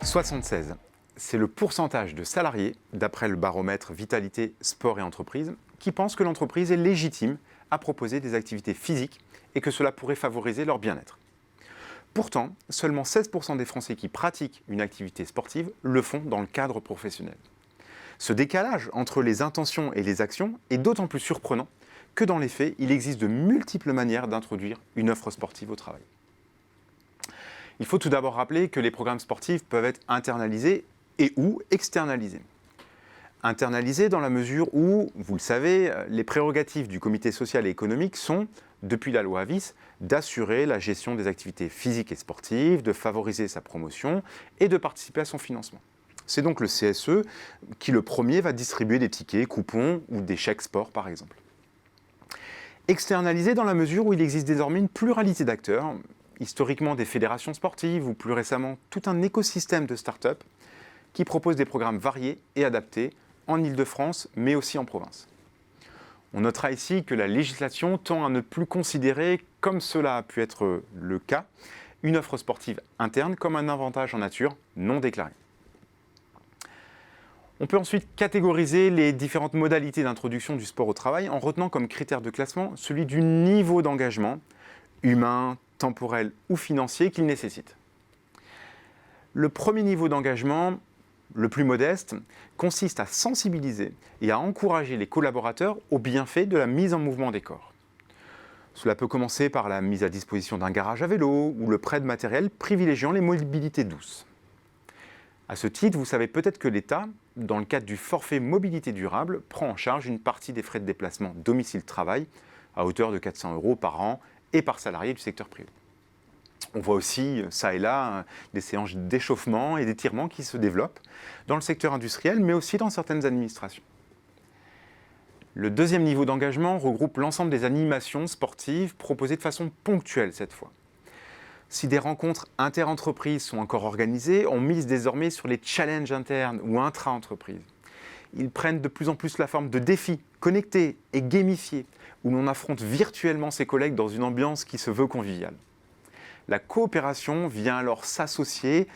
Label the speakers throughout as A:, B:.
A: 76, c'est le pourcentage de salariés, d'après le baromètre Vitalité, Sport et Entreprise, qui pensent que l'entreprise est légitime à proposer des activités physiques et que cela pourrait favoriser leur bien-être. Pourtant, seulement 16% des Français qui pratiquent une activité sportive le font dans le cadre professionnel. Ce décalage entre les intentions et les actions est d'autant plus surprenant que dans les faits, il existe de multiples manières d'introduire une offre sportive au travail. Il faut tout d'abord rappeler que les programmes sportifs peuvent être internalisés et ou externalisés. Internalisés dans la mesure où, vous le savez, les prérogatives du comité social et économique sont, depuis la loi Avis, d'assurer la gestion des activités physiques et sportives, de favoriser sa promotion et de participer à son financement. C'est donc le CSE qui, le premier, va distribuer des tickets, coupons ou des chèques sport, par exemple. Externalisé dans la mesure où il existe désormais une pluralité d'acteurs, historiquement des fédérations sportives ou plus récemment tout un écosystème de start-up qui proposent des programmes variés et adaptés en Île-de-France, mais aussi en province. On notera ici que la législation tend à ne plus considérer, comme cela a pu être le cas, une offre sportive interne comme un avantage en nature non déclaré. On peut ensuite catégoriser les différentes modalités d'introduction du sport au travail en retenant comme critère de classement celui du niveau d'engagement, humain, temporel ou financier qu'il nécessite. Le premier niveau d'engagement, le plus modeste, consiste à sensibiliser et à encourager les collaborateurs aux bienfaits de la mise en mouvement des corps. Cela peut commencer par la mise à disposition d'un garage à vélo ou le prêt de matériel privilégiant les mobilités douces. À ce titre, vous savez peut-être que l'État, dans le cadre du forfait mobilité durable, prend en charge une partie des frais de déplacement domicile-travail à hauteur de 400 € par an et par salarié du secteur privé. On voit aussi, ça et là, des séances d'échauffement et d'étirement qui se développent dans le secteur industriel, mais aussi dans certaines administrations. Le deuxième niveau d'engagement regroupe l'ensemble des animations sportives proposées de façon ponctuelle cette fois. Si des rencontres inter-entreprises sont encore organisées, on mise désormais sur les challenges internes ou intra-entreprises. Ils prennent de plus en plus la forme de défis connectés et gamifiés, où l'on affronte virtuellement ses collègues dans une ambiance qui se veut conviviale. La coopération vient alors s'associer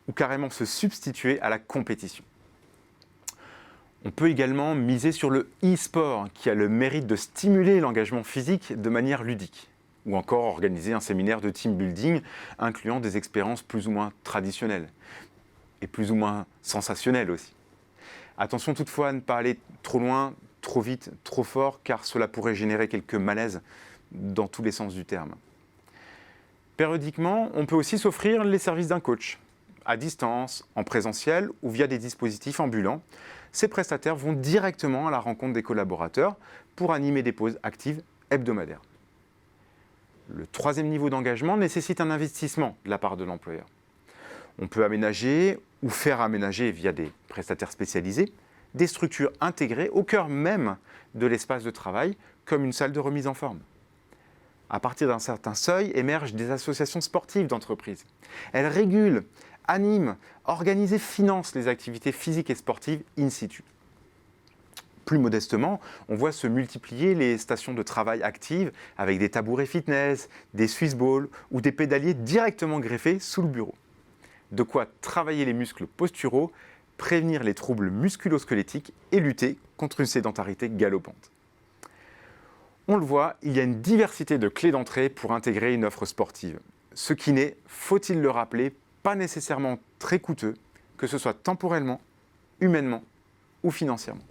A: ou carrément se substituer à la compétition. On peut également miser sur le e-sport, qui a le mérite de stimuler l'engagement physique de manière ludique, ou encore organiser un séminaire de team building incluant des expériences plus ou moins traditionnelles, et plus ou moins sensationnelles aussi. Attention toutefois à ne pas aller trop loin, trop vite, trop fort, car cela pourrait générer quelques malaises dans tous les sens du terme. Périodiquement, on peut aussi s'offrir les services d'un coach, à distance, en présentiel ou via des dispositifs ambulants. Ces prestataires vont directement à la rencontre des collaborateurs pour animer des pauses actives hebdomadaires. Le troisième niveau d'engagement nécessite un investissement de la part de l'employeur. On peut aménager ou faire aménager via des prestataires spécialisés des structures intégrées au cœur même de l'espace de travail, comme une salle de remise en forme. À partir d'un certain seuil, émergent des associations sportives d'entreprise. Elles régulent, animent, organisent et financent les activités physiques et sportives in situ. Plus modestement, on voit se multiplier les stations de travail actives avec des tabourets fitness, des Swiss balls ou des pédaliers directement greffés sous le bureau. De quoi travailler les muscles posturaux, prévenir les troubles musculo-squelettiques et lutter contre une sédentarité galopante. On le voit, il y a une diversité de clés d'entrée pour intégrer une offre sportive. Ce qui n'est, faut-il le rappeler, pas nécessairement très coûteux, que ce soit temporellement, humainement ou financièrement.